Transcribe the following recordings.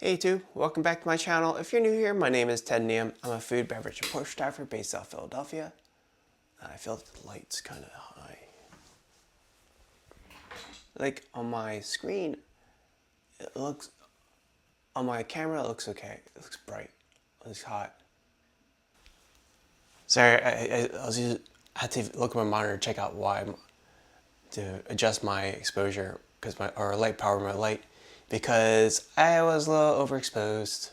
Hey YouTube, welcome back to my channel. If you're new here, my name is Ted Neum. I'm a food, beverage, and pork photographer based out of Philadelphia. I feel like the light's kind of high. Like on my screen, it looks, on my camera it looks okay. It looks bright. It looks hot. Sorry, I had to look at my monitor to check out to adjust my exposure or light power of my light because I was a little overexposed.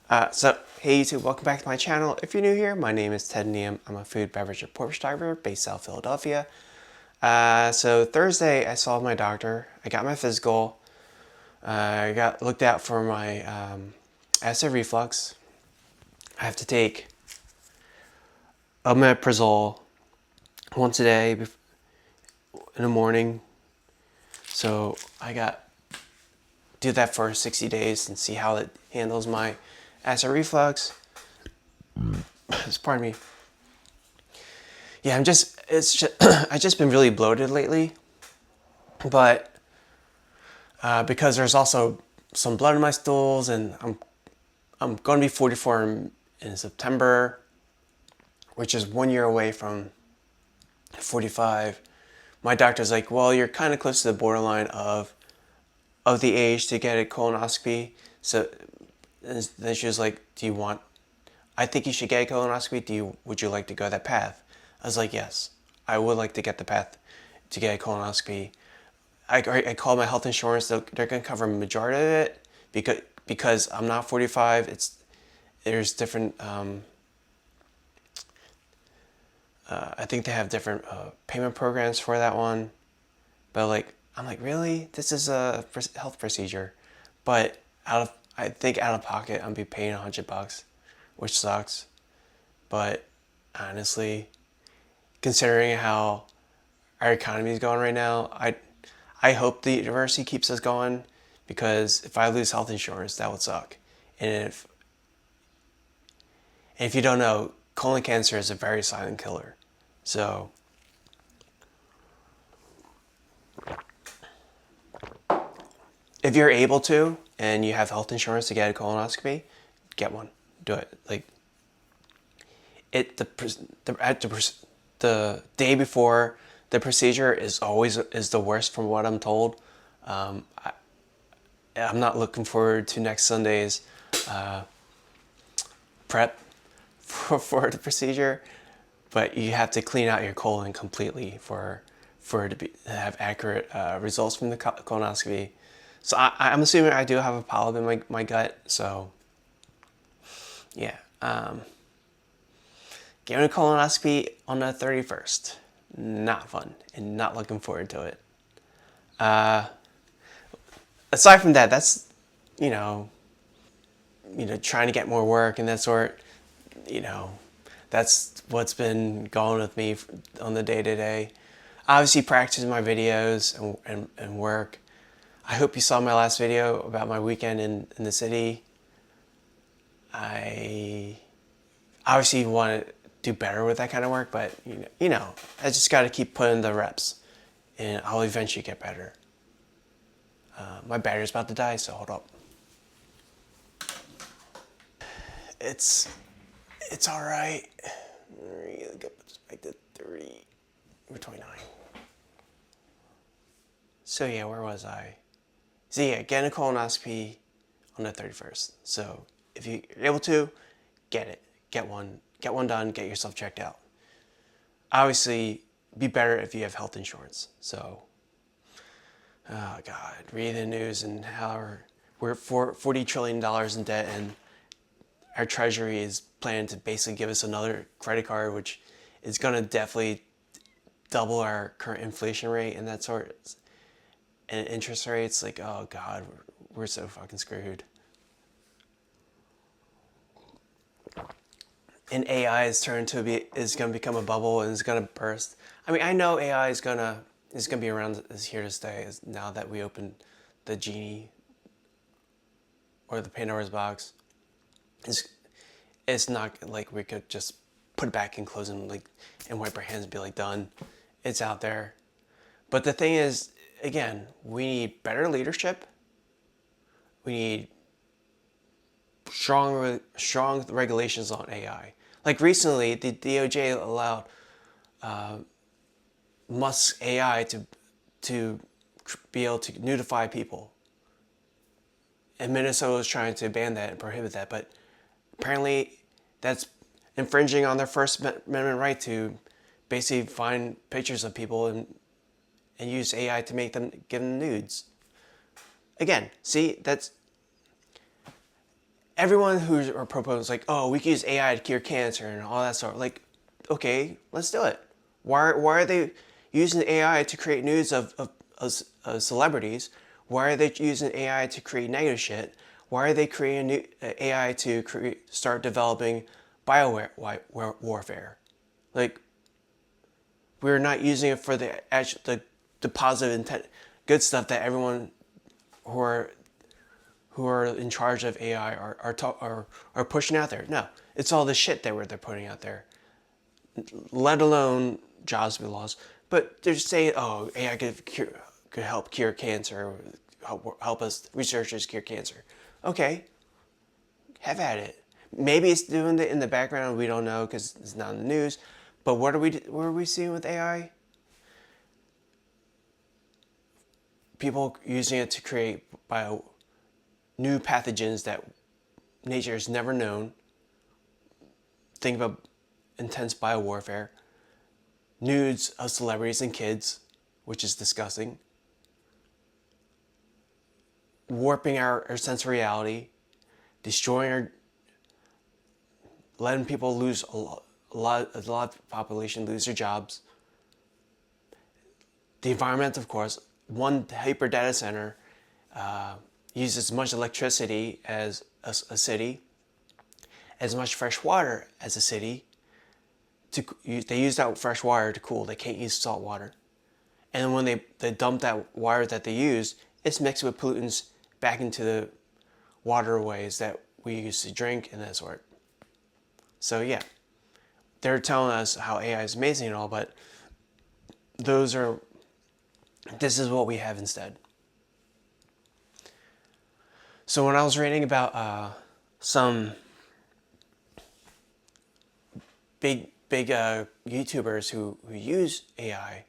Hey YouTube, welcome back to my channel. If you're new here, my name is Ted Neum. I'm a food, beverage, and pork photographer based out of Philadelphia. So Thursday, I saw my doctor. I got my physical. I got looked at for my acid reflux. I have to take omeprazole once a day in the morning. So I do that for 60 days and see how it handles my acid reflux. Pardon me. Yeah, I've just been really bloated lately, but because there's also some blood in my stools, and I'm going to be 44 in September, which is 1 year away from 45. My doctor's like, well, you're kind of close to the borderline of the age to get a colonoscopy. So then she was like, I think you should get a colonoscopy. Would you like to go that path? I was like, yes, I would like to get the path to get a colonoscopy. I called my health insurance. They're going to cover a majority of it because I'm not 45. There's different. I think they have different payment programs for that one. But I'm like, really? This is a health procedure, but I think out of pocket I'm be paying $100, which sucks. But honestly, considering how our economy is going right now, I hope the university keeps us going, because if I lose health insurance, that would suck. And if you don't know, colon cancer is a very silent killer. So if you're able to and you have health insurance to get a colonoscopy, get one. Do it. The day before the procedure is the worst from what I'm told. I'm not looking forward to next Sunday's prep for the procedure, but you have to clean out your colon completely for it to have accurate results from the colonoscopy. So I'm assuming I do have a polyp in my gut. So yeah, getting a colonoscopy on the 31st, not fun, and not looking forward to it. Aside from that, that's you know trying to get more work and that sort. You know, that's what's been going with me on the day-to-day. Obviously practicing my videos and work. I hope you saw my last video about my weekend in the city. I obviously want to do better with that kind of work, but I just got to keep putting the reps, and I'll eventually get better. My battery's about to die, so hold up. It's all right. Let's back to 3. We're 29. So yeah, where was I? So yeah, get a colonoscopy on the 31st. So if you're able to, get it. Get one done. Get yourself checked out. Obviously, be better if you have health insurance. So, oh God, reading the news and how we're $40 trillion in debt, and our treasury is planning to basically give us another credit card, which is going to definitely double our current inflation rate and that sort. And interest rates, like, oh God, we're so fucking screwed. And AI is going to become a bubble and is going to burst. I mean, I know AI is going to be around, is here to stay, now that we opened the genie or the Pandora's box. It's not like we could just put it back and close and wipe our hands and be like, done. It's out there. But the thing is, again, we need better leadership. we need strong regulations on AI. Like recently, the DOJ allowed Musk's AI to be able to notify people, and Minnesota was trying to ban that and prohibit that, but apparently that's infringing on their First Amendment right to basically find pictures of people and use AI to make them give them nudes. Again, see, that's everyone who are proponents like, oh, we can use AI to cure cancer and all that sort. Like, okay, let's do it. Why are they using AI to create nudes of celebrities? Why are they using AI to create negative shit? Why are they creating new AI to start developing warfare? Like, we're not using it for the positive intent, good stuff that everyone who are in charge of AI are pushing out there. No, it's all the shit that they're putting out there. Let alone jobs laws, but they're saying, oh, AI could help cure cancer, help us researchers cure cancer. Okay, have at it. Maybe it's doing it in the background. We don't know because it's not in the news. But what are we seeing with AI? People using it to create new pathogens that nature has never known. Think about intense biowarfare. Nudes of celebrities and kids, which is disgusting. Warping our sense of reality. Destroying letting people lose a lot of the population lose their jobs. The environment, of course, one hyper data center uses as much electricity as a city, as much fresh water as a city. They use that fresh water to cool. They can't use salt water. And when they dump that water that they use, it's mixed with pollutants back into the waterways that we used to drink and that sort. So yeah, they're telling us how AI is amazing and all, but this is what we have instead. So when I was reading about some big YouTubers who use AI,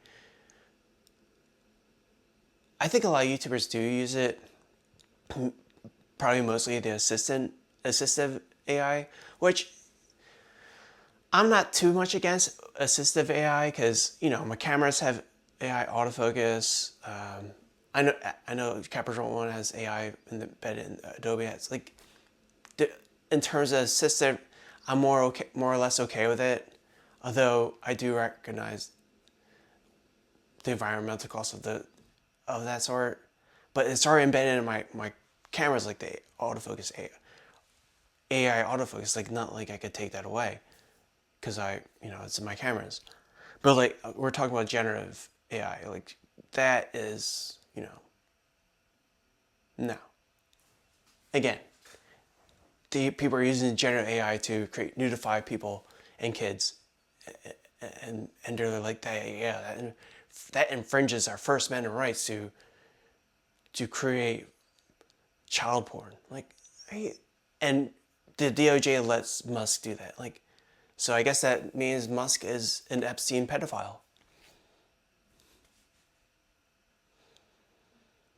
I think a lot of YouTubers do use it. Probably mostly the assistive AI, which I'm not too much against assistive AI because my cameras have AI autofocus. I know Capital One has AI embedded in Adobe. It's like in terms of assistive, I'm more or less okay with it. Although I do recognize the environmental cost of that sort, but it's already embedded in my cameras, like the autofocus AI autofocus. Like not like I could take that away because it's in my cameras. But like we're talking about generative AI, like that is no. Again, the people are using generative AI to notify people and kids, and they're like that infringes our First Amendment rights to create child porn. Like, and the DOJ lets Musk do that. Like, so I guess that means Musk is an Epstein pedophile.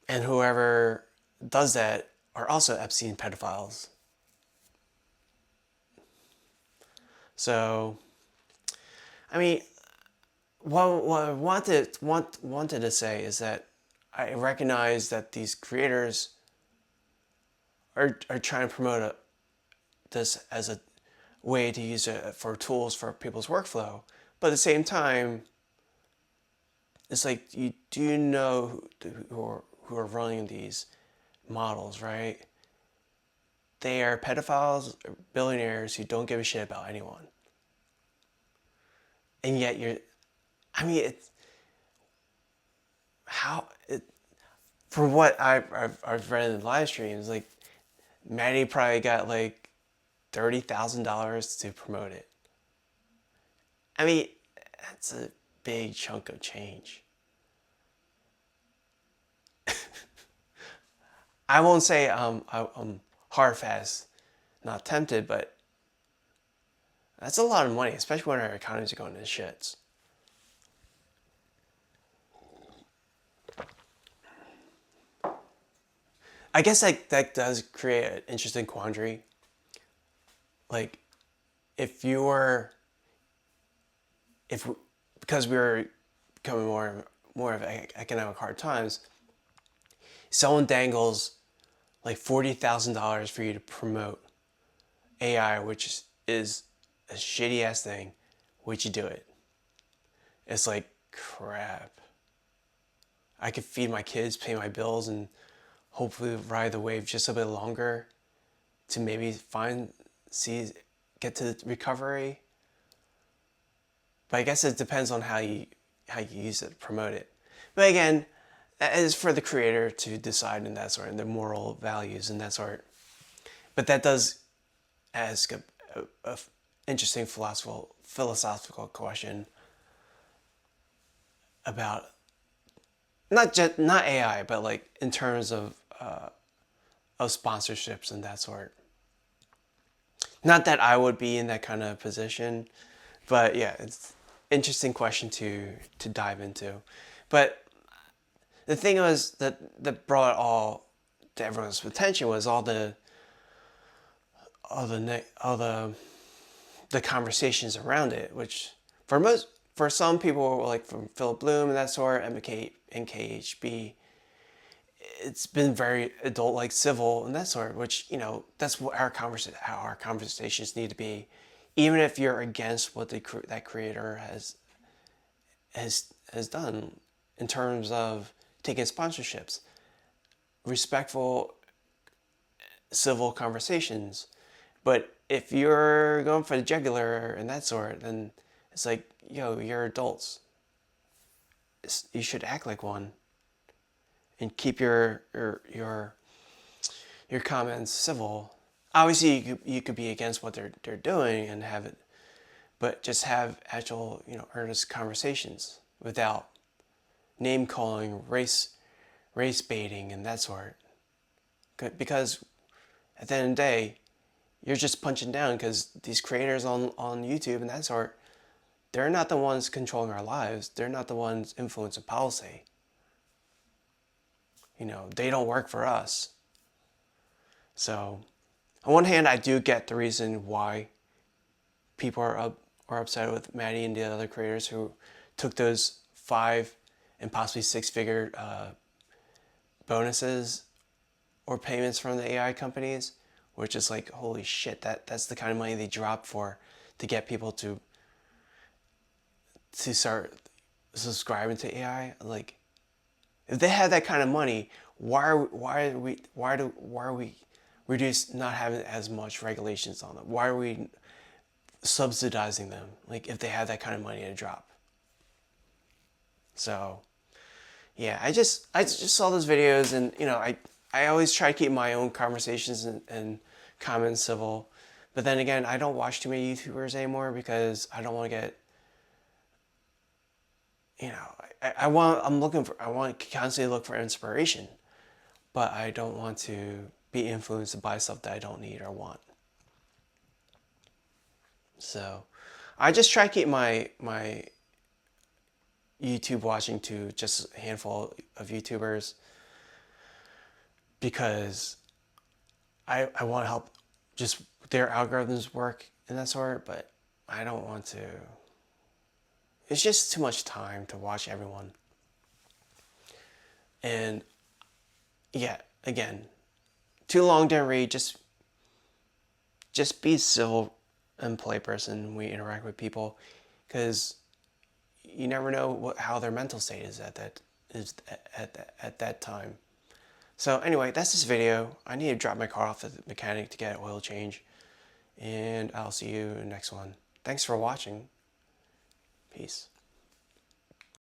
And whoever does that are also Epstein pedophiles. So, I mean, what I wanted to say is that I recognize that these creators are trying to promote this as a way to use it for tools for people's workflow, but at the same time, it's like you know who are running these models, right? They are pedophiles, billionaires who don't give a shit about anyone, and yet it's how it. From what I've read in live streams, like Maddie probably got like $30,000 to promote it. I mean, that's a big chunk of change. I won't say I'm hard fast, not tempted, but that's a lot of money, especially when our economies are going to shits. I guess that does create an interesting quandary. Like, if you were, if because we were becoming more of economic hard times, someone dangles like $40,000 for you to promote AI, which is a shitty ass thing, would you do it? It's like, crap. I could feed my kids, pay my bills, and hopefully ride the wave just a bit longer to maybe get to recovery. But I guess it depends on how you use it, promote it. But again, it is for the creator to decide in that sort, and the moral values and that sort. But that does ask a interesting philosophical question about not AI, but like in terms of sponsorships and that sort. Not that I would be in that kind of position, but yeah, it's interesting question to dive into. But the thing was that brought all to everyone's attention was all the conversations around it, which for some people like from Philip Bloom and that sort, NKHB, it's been very adult like civil and that sort, which that's what how our conversations need to be, even if you're against what that creator has done in terms of taking sponsorships, respectful civil conversations. But if you're going for the jugular and that sort, then it's like, you're adults. You should act like one and keep your comments civil. Obviously, you could be against what they're doing and have it, but just have actual earnest conversations without name calling, race baiting, and that sort. Because at the end of the day, you're just punching down because these creators on YouTube and that sort, they're not the ones controlling our lives. They're not the ones influencing policy. They don't work for us. So, on one hand, I do get the reason why people are upset with Maddie and the other creators who took those 5 and possibly 6-figure bonuses or payments from the AI companies, which is like, holy shit, that's the kind of money they drop for to get people to start subscribing to AI. Like, if they had that kind of money, why are we reduce not having as much regulations on them? Why are we subsidizing them? Like, if they had that kind of money to drop. So, yeah, I just saw those videos, and I always try to keep my own conversations and comments civil, but then again, I don't watch too many YouTubers anymore because I don't want to get, I want to constantly look for inspiration, but I don't want to be influenced by stuff that I don't need or want. So, I just try to keep my YouTube watching to just a handful of YouTubers because I want to help just their algorithms work and that sort, but I don't want to. It's just too much time to watch everyone. And yeah, again, too long didn't read. Just be civil and polite person when we interact with people, because you never know how their mental state is at that time. So anyway, that's this video. I need to drop my car off at the mechanic to get an oil change, and I'll see you in the next one. Thanks for watching. Peace.